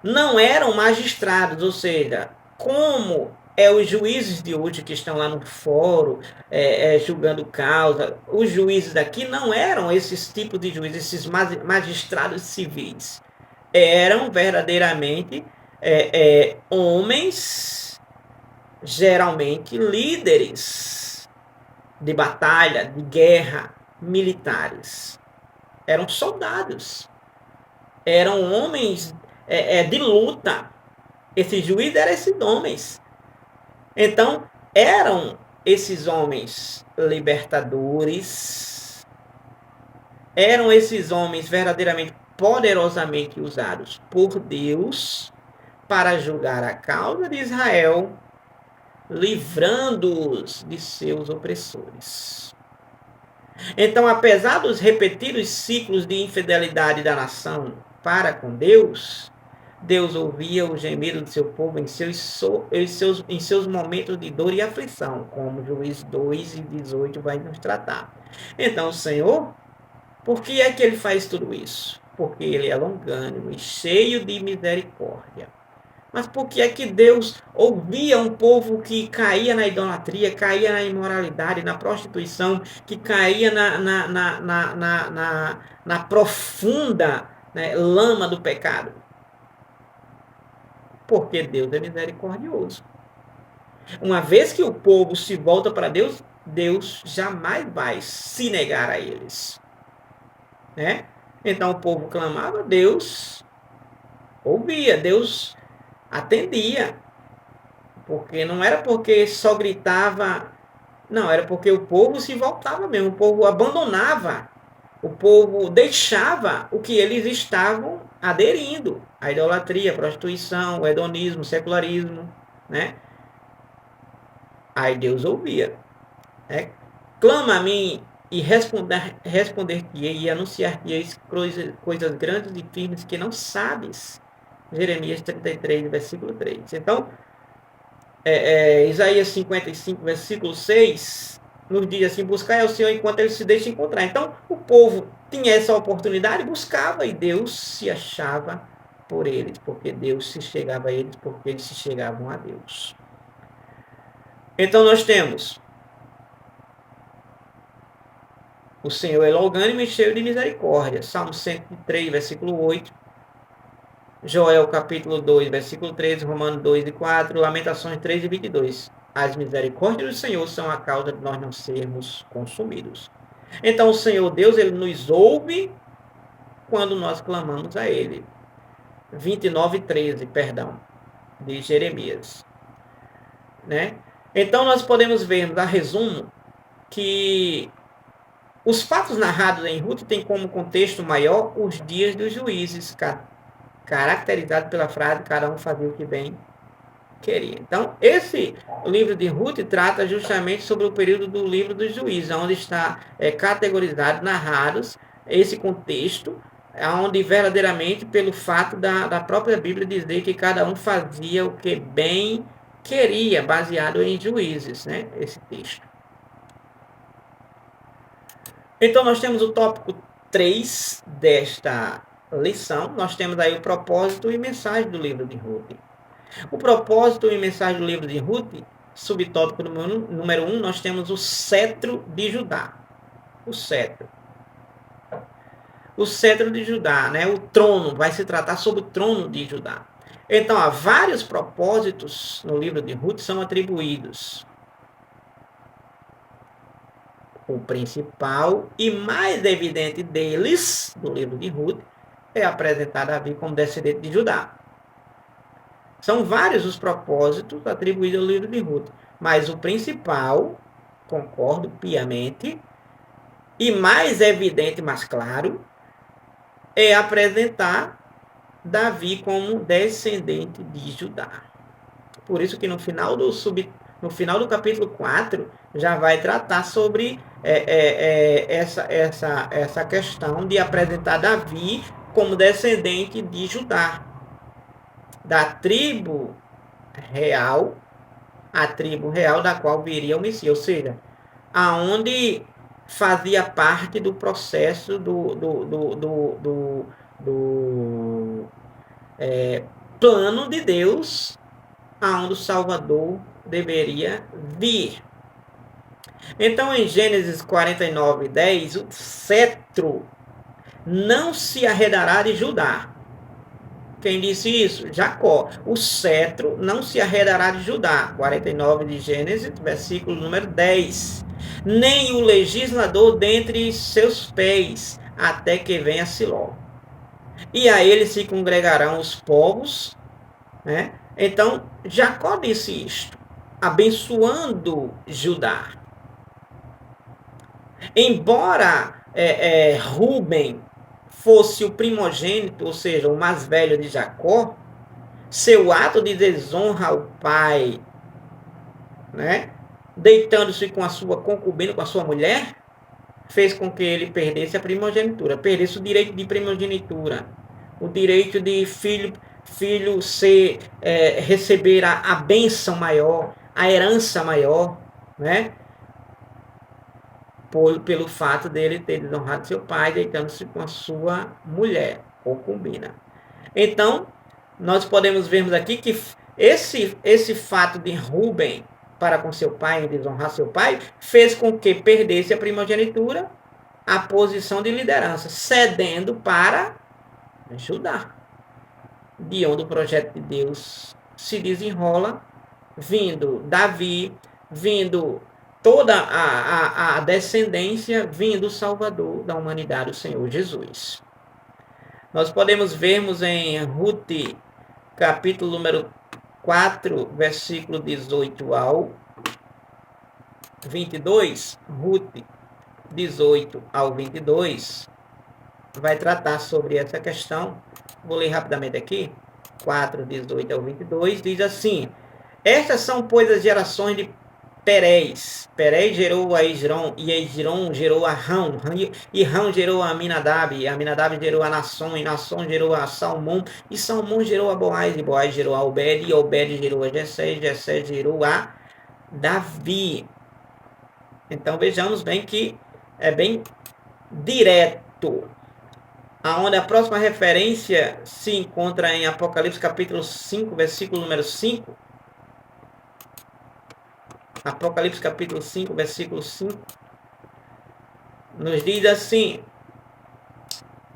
não eram magistrados, ou seja, como os juízes de hoje que estão lá no fórum julgando causa, os juízes daqui não eram esses tipos de juízes, esses magistrados civis. Eram verdadeiramente homens, geralmente líderes de batalha, de guerra, militares. Eram soldados. Eram homens de luta. Esses juízes eram esses homens. Então, eram esses homens libertadores. Eram esses homens verdadeiramente poderosamente usados por Deus para julgar a causa de Israel, livrando-os de seus opressores. Então, apesar dos repetidos ciclos de infidelidade da nação para com Deus, Deus ouvia o gemido do seu povo em seus momentos de dor e aflição, como Juízes 2 e 18 vai nos tratar. Então, o Senhor, por que é que ele faz tudo isso? Porque ele é longânimo e cheio de misericórdia. Mas por que é que Deus ouvia um povo que caía na idolatria, caía na imoralidade, na prostituição, que caía na profunda, né, lama do pecado? Porque Deus é misericordioso. Uma vez que o povo se volta para Deus, Deus jamais vai se negar a eles. Né? Então o povo clamava, Deus ouvia, Deus atendia. Porque não era porque só gritava, não, era porque o povo se voltava mesmo, o povo abandonava, o povo deixava o que eles estavam aderindo, a idolatria, a prostituição, o hedonismo, o secularismo, né? Aí Deus ouvia, né? Clama a mim e responder-te-ei e anunciar-te-ei coisas grandes e firmes que não sabes. Jeremias 33, versículo 3. Então, Isaías 55, versículo 6, nos diz assim, buscai ao Senhor enquanto ele se deixa encontrar. Então, o povo tinha essa oportunidade, buscava, e Deus se achava por eles, porque Deus se chegava a eles, porque eles se chegavam a Deus. Então, nós temos o Senhor é longânimo e cheio de misericórdia. Salmo 103, versículo 8. Joel capítulo 2, versículo 13, Romanos 2 e 4, Lamentações 3 e 22. As misericórdias do Senhor são a causa de nós não sermos consumidos. Então o Senhor Deus, ele nos ouve quando nós clamamos a ele. 29 e 13, perdão, de Jeremias. Né? Então nós podemos ver, a resumo, que Os fatos narrados em Ruth têm como contexto maior os dias dos juízes, caracterizado pela frase: cada um fazia o que bem queria. Então, o livro de Ruth trata justamente sobre o período do livro dos juízes, onde está categorizado, narrados, esse contexto, onde verdadeiramente, pelo fato da própria Bíblia dizer que cada um fazia o que bem queria, baseado em juízes, né? Esse texto. Então, nós temos o tópico 3 desta lição. Nós temos aí o propósito e mensagem do livro de Ruth. O propósito e mensagem do livro de Ruth, subtópico número 1, nós temos o cetro de Judá. O cetro. O cetro de Judá, né? O trono, vai se tratar sobre o trono de Judá. Então, há vários propósitos no livro de Ruth são atribuídos. O principal e mais evidente deles, do livro de Ruth, é apresentar Davi como descendente de Judá. São vários os propósitos atribuídos ao livro de Ruth, mas o principal, concordo piamente, e mais evidente, mais claro, é apresentar Davi como descendente de Judá. Por isso que no final do capítulo 4, já vai tratar sobre essa questão de apresentar Davi como descendente de Judá, da tribo real, a tribo real da qual viria o Messias, ou seja, aonde fazia parte do processo do plano de Deus, aonde o Salvador deveria vir. Então, em Gênesis 49:10, o cetro não se arredará de Judá. Quem disse isso? Jacó. O cetro não se arredará de Judá. 49 de Gênesis, versículo número 10. Nem o legislador dentre seus pés, até que venha Siló. E a ele se congregarão os povos, né? Então, Jacó disse isto, abençoando Judá. Embora Rúben fosse o primogênito, ou seja, o mais velho de Jacó, seu ato de desonra ao pai, né, deitando-se com a sua concubina, com a sua mulher, fez com que ele perdesse a primogenitura, perdesse o direito de primogenitura, o direito de filho receber a bênção maior, a herança maior, né? Pelo fato dele ter desonrado seu pai, deitando-se com a sua mulher, concubina. Então, nós podemos vermos aqui que esse fato de Rúben para com seu pai, em desonrar seu pai, fez com que perdesse a primogenitura, a posição de liderança, cedendo para Judá, de onde o projeto de Deus se desenrola, vindo Davi, vindo toda a descendência, vindo o Salvador da humanidade, o Senhor Jesus. Nós podemos vermos em Ruth, capítulo número 4, versículo 18 ao 22, Ruth 18 ao 22, vai tratar sobre essa questão. Vou ler rapidamente aqui. 4, 18 ao 22, diz assim: estas são, pois, as gerações de Perez. Perez gerou a Esrom, e Esrom gerou a Rão, e Rão gerou a Aminadab, e Aminadab gerou a Nasson, e Nasson gerou a Salmão, e Salmão gerou a Boaz, e Boaz gerou a Obed, e Obed gerou a Jessé, e Jessé gerou a Davi. Então vejamos bem que é bem direto, aonde a próxima referência se encontra em Apocalipse capítulo 5, versículo número 5. Apocalipse capítulo 5, versículo 5, nos diz assim: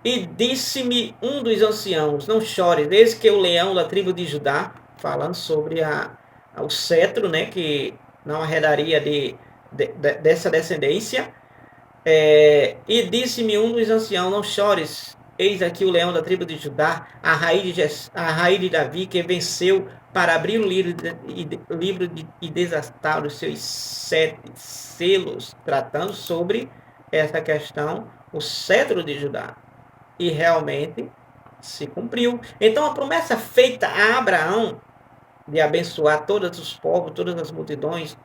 e disse-me um dos anciãos, não chores, eis que o leão da tribo de Judá, falando sobre o cetro, né, que não arredaria dessa descendência, e disse-me um dos anciãos, não chores, eis aqui o leão da tribo de Judá, a raiz de Davi, que venceu para abrir o livro e desatar os seus 7 selos, tratando sobre essa questão, o cetro de Judá. E realmente se cumpriu. Então a promessa feita a Abraão de abençoar todos os povos, todas as multidões,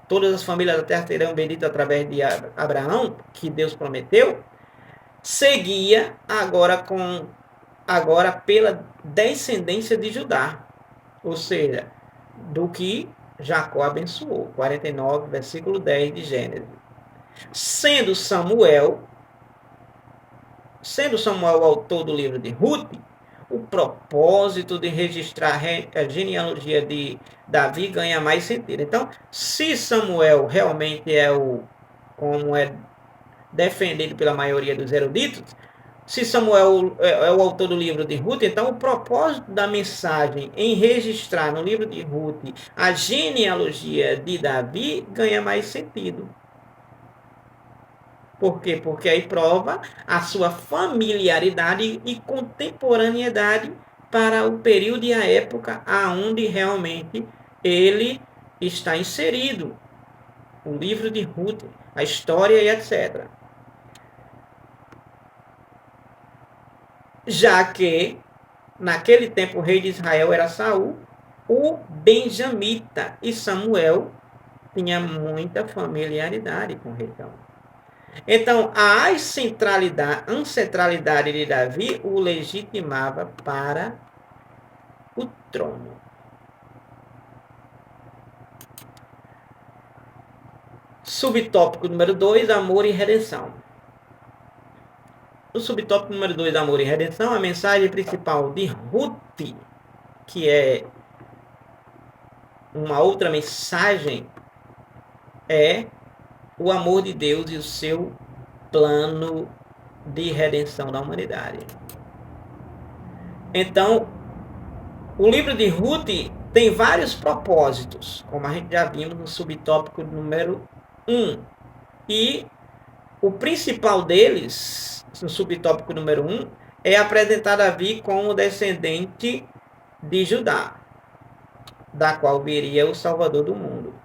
todas as famílias da terra serão benditas através de Abraão, que Deus prometeu, seguia agora pela descendência de Judá, ou seja, do que Jacó abençoou. 49, versículo 10 de Gênesis. Sendo Samuel o autor do livro de Ruth, o propósito de registrar a genealogia de Davi ganha mais sentido. Então, se Samuel realmente como é defendido pela maioria dos eruditos, se Samuel é o autor do livro de Ruth, então o propósito da mensagem em registrar no livro de Ruth a genealogia de Davi ganha mais sentido. Por quê? Porque aí prova a sua familiaridade e contemporaneidade para o período e a época aonde realmente ele está inserido. O livro de Ruth, a história e etc. Já que naquele tempo o rei de Israel era Saul, o benjamita, e Samuel tinha muita familiaridade com o rei Saul. Então, a ancestralidade de Davi o legitimava para o trono. Subtópico número 2, amor e redenção. No subtópico número 2, amor e redenção, a mensagem principal de Ruth, que é uma outra mensagem, é o amor de Deus e o seu plano de redenção da humanidade. Então, o livro de Ruth tem vários propósitos, como a gente já vimos no subtópico número 1. E o principal deles, no subtópico número 1, é apresentar Davi como descendente de Judá, da qual viria o Salvador do mundo.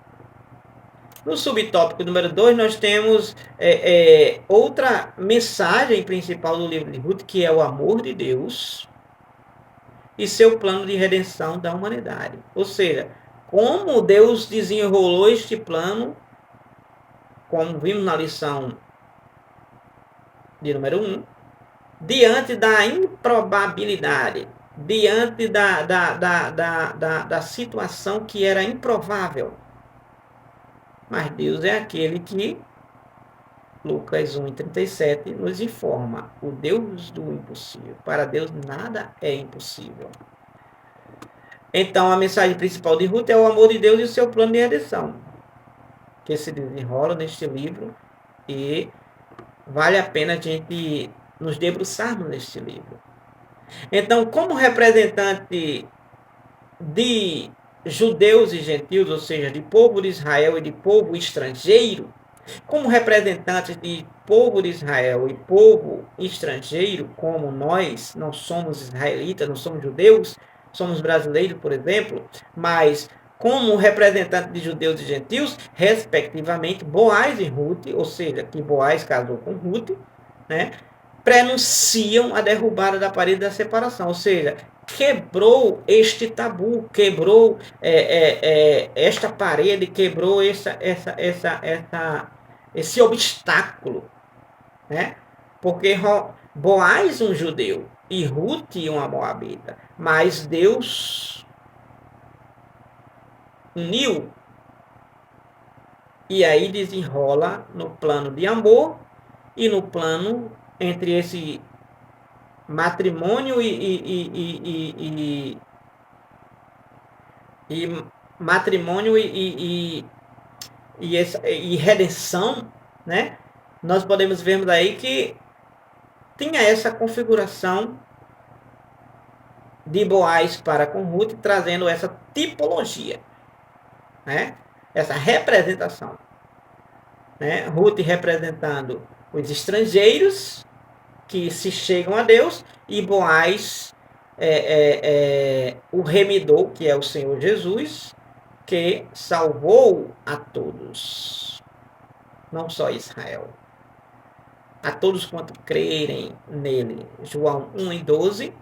No subtópico número 2, nós temos outra mensagem principal do livro de Ruth, que é o amor de Deus e seu plano de redenção da humanidade. Ou seja, como Deus desenrolou este plano, como vimos na lição de número 1, diante da improbabilidade, diante da situação que era improvável. Mas Deus é aquele que, Lucas 1:37, nos informa, o Deus do impossível. Para Deus nada é impossível. Então a mensagem principal de Ruth é o amor de Deus e o seu plano de redenção, que se desenrola neste livro, e vale a pena a gente nos debruçarmos neste livro. Então, como representante de judeus e gentios, ou seja, de povo de Israel e de povo estrangeiro, como representantes de povo de Israel e povo estrangeiro, como nós não somos israelitas, não somos judeus, somos brasileiros, por exemplo, mas como representante de judeus e gentios, respectivamente, Boaz e Ruth, ou seja, que Boaz casou com Ruth, né, prenunciam a derrubada da parede da separação, ou seja, quebrou este tabu, quebrou esta parede, quebrou esse obstáculo, né? Porque Boaz um judeu e Ruth uma moabita, mas Deus uniu, e aí desenrola no plano de amor e no plano entre esse matrimônio e matrimônio e redenção, né? Nós podemos ver daí que tinha essa configuração de Boaz para com Ruth, trazendo essa tipologia, né? Essa representação, né? Ruth representando os estrangeiros que se chegam a Deus, e Boaz o remidor, que é o Senhor Jesus, que salvou a todos, não só Israel. a todos quanto crerem nele. João 1:12,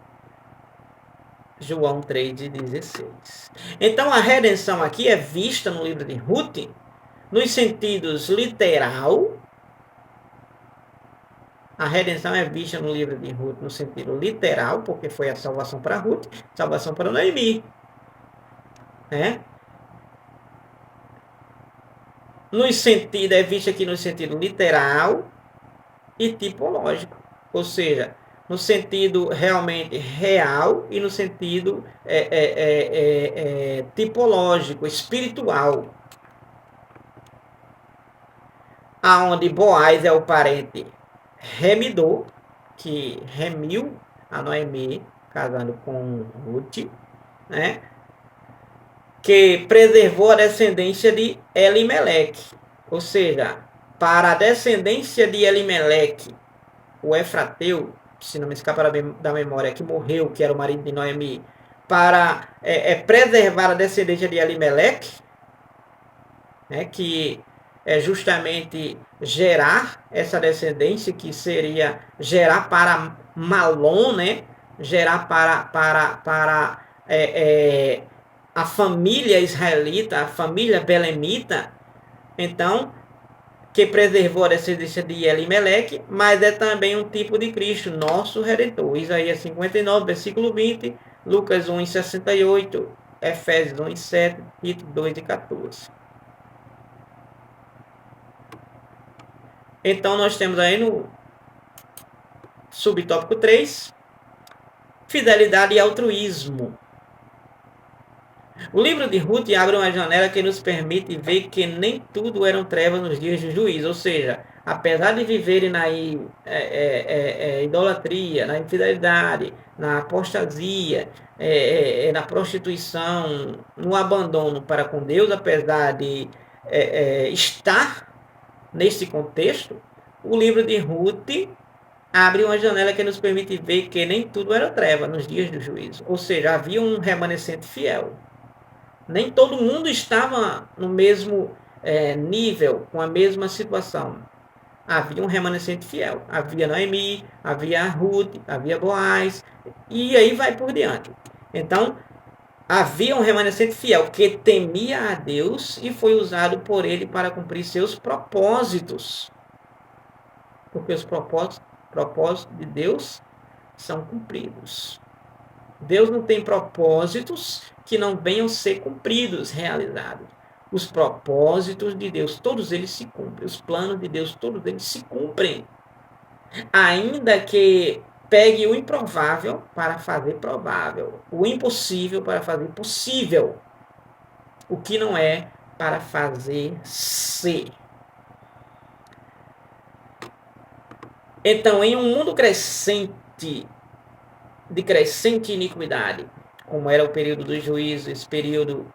João 3:16. Então a redenção aqui é vista no livro de Ruth nos sentidos literal. A redenção é vista no livro de Ruth no sentido literal, porque foi a salvação para Ruth, salvação para Noemi. Né? É vista aqui no sentido literal e tipológico. Ou seja, no sentido realmente real e no sentido tipológico, espiritual. Aonde Boaz é o parente remidor, que remiu a Noemi, casando com Ruth, né? Que preservou a descendência de Elimeleque. Ou seja, para a descendência de Elimeleque, o Efrateu, se não me escapa da memória, que morreu, que era o marido de Noemi, para preservar a descendência de Elimeleque, né, que é justamente gerar essa descendência, que seria gerar para Malom, né, gerar para a família israelita, a família belemita. Então, que preservou a descendência de Elimeleque, mas é também um tipo de Cristo, nosso Redentor. Isaías 59, versículo 20, Lucas 1:68, Efésios 1:7, Tito 2:14. Então, nós temos aí no subtópico 3, fidelidade e altruísmo. O livro de Ruth abre uma janela que nos permite ver que nem tudo eram trevas nos dias do juízo. Ou seja, apesar de viverem na idolatria, na infidelidade, na apostasia, na prostituição, no abandono para com Deus, apesar de estar nesse contexto, o livro de Ruth abre uma janela que nos permite ver que nem tudo era treva nos dias do juízo. Ou seja, havia um remanescente fiel. Nem todo mundo estava no mesmo nível, com a mesma situação. Havia um remanescente fiel. Havia Noemi, havia Ruth, havia Boaz, e aí vai por diante. Então, havia um remanescente fiel que temia a Deus e foi usado por ele para cumprir seus propósitos. Porque os propósitos de Deus são cumpridos. Deus não tem propósitos que não venham ser cumpridos, realizados. Os propósitos de Deus, todos eles se cumprem. Os planos de Deus, todos eles se cumprem. Ainda que pegue o improvável para fazer provável, o impossível para fazer possível, o que não é para fazer ser. Então, em um mundo de crescente iniquidade, como era o período do juízo, esse período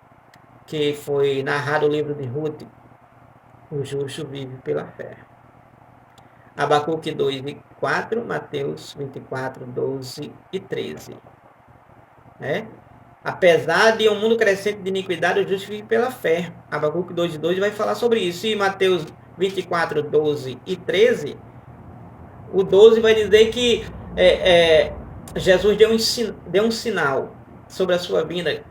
que foi narrado no livro de Ruth, o justo vive pela fé. Abacuque 2:4, Mateus 24:12-13. Né? Apesar de um mundo crescente de iniquidade, o justo vive pela fé. Abacuque 2:2 vai falar sobre isso. E Mateus 24:12-13, o 12 vai dizer que Jesus deu um sinal sobre a sua vinda,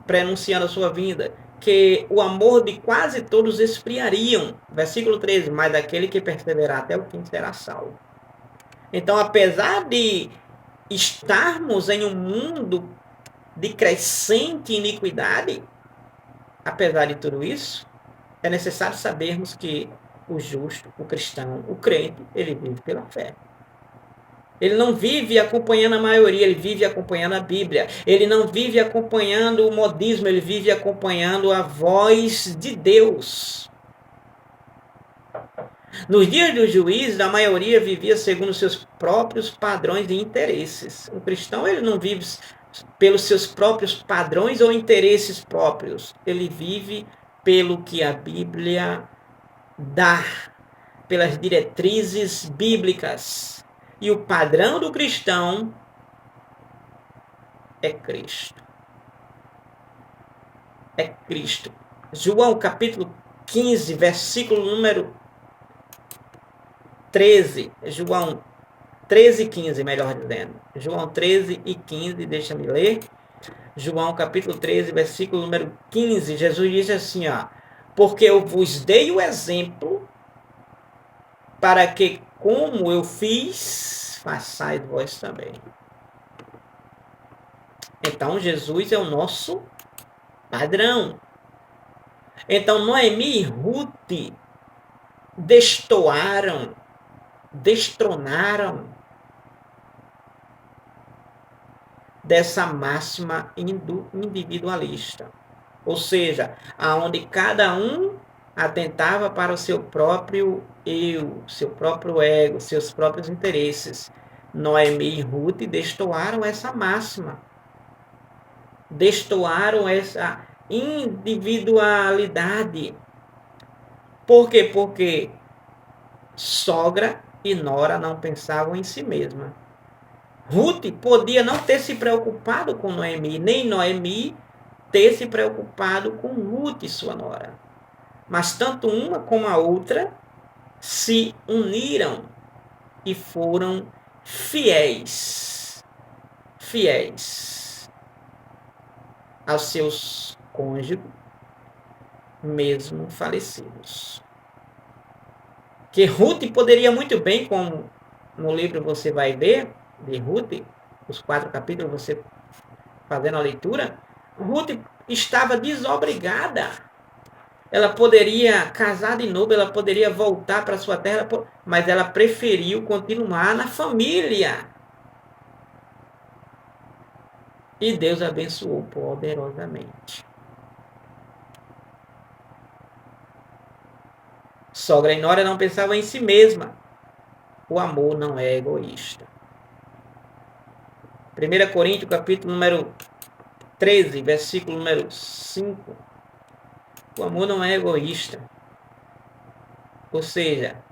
prenunciando a sua vinda, que o amor de quase todos esfriariam. Versículo 13, mas aquele que perseverar até o fim será salvo. Então, apesar de estarmos em um mundo de crescente iniquidade, apesar de tudo isso, é necessário sabermos que o justo, o cristão, o crente, ele vive pela fé. Ele não vive acompanhando a maioria, ele vive acompanhando a Bíblia. Ele não vive acompanhando o modismo, ele vive acompanhando a voz de Deus. Nos dias do juízo, a maioria vivia segundo seus próprios padrões e interesses. O cristão, ele não vive pelos seus próprios padrões ou interesses próprios. Ele vive pelo que a Bíblia dá, pelas diretrizes bíblicas. E o padrão do cristão é Cristo. É Cristo. João capítulo 15, versículo número 13, João 13 e 15, melhor dizendo. João 13 e 15, deixa-me ler. João capítulo 13, versículo número 15, Jesus diz assim, ó: porque eu vos dei o exemplo para que, como eu fiz, façais vós também. Então, Jesus é o nosso padrão. Então, Noemi e Ruth destronaram dessa máxima individualista. Ou seja, aonde cada um atentava para o seu próprio eu, seu próprio ego, seus próprios interesses. Noemi e Ruth destoaram essa máxima. Destoaram essa individualidade. Por quê? Porque sogra e nora não pensavam em si mesma. Ruth podia não ter se preocupado com Noemi, nem Noemi ter se preocupado com Ruth, sua nora. Mas tanto uma como a outra se uniram e foram fiéis aos seus cônjuges, mesmo falecidos. Que Ruth poderia muito bem, como no livro você vai ver, de Ruth, os 4 capítulos, você fazendo a leitura, Ruth estava desobrigada. Ela poderia casar de novo, ela poderia voltar para sua terra, mas ela preferiu continuar na família. E Deus abençoou poderosamente. Sogra e nora não pensavam em si mesma. O amor não é egoísta. 1 Coríntios, capítulo número 13, versículo número 5. O amor não é egoísta. Ou seja,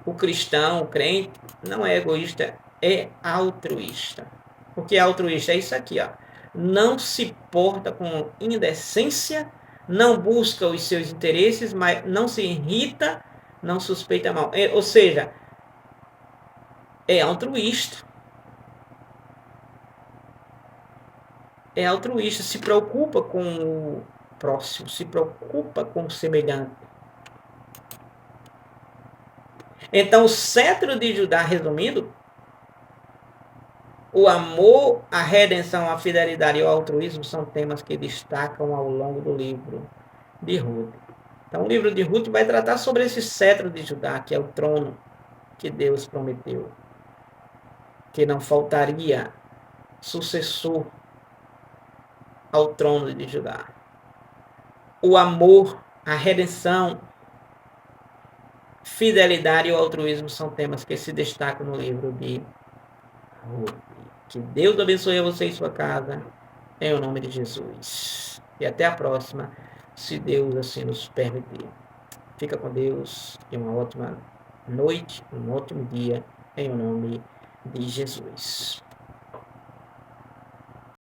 o cristão, o crente, não é egoísta, é altruísta. O que é altruísta? É isso aqui, ó. Não se porta com indecência, não busca os seus interesses, mas não se irrita, não suspeita mal. Ou seja, é altruísta. É altruísta, se preocupa com o próximo, se preocupa com o semelhante. Então, o cetro de Judá, resumindo, o amor, a redenção, a fidelidade e o altruísmo são temas que destacam ao longo do livro de Ruth. Então, o livro de Ruth vai tratar sobre esse cetro de Judá, que é o trono que Deus prometeu, que não faltaria sucessor ao trono de Judá. O amor, a redenção, fidelidade e o altruísmo são temas que se destacam no livro de Ruth. Que Deus abençoe a você e sua casa, em nome de Jesus. E até a próxima, se Deus assim nos permitir. Fica com Deus e uma ótima noite, um ótimo dia, em nome de Jesus.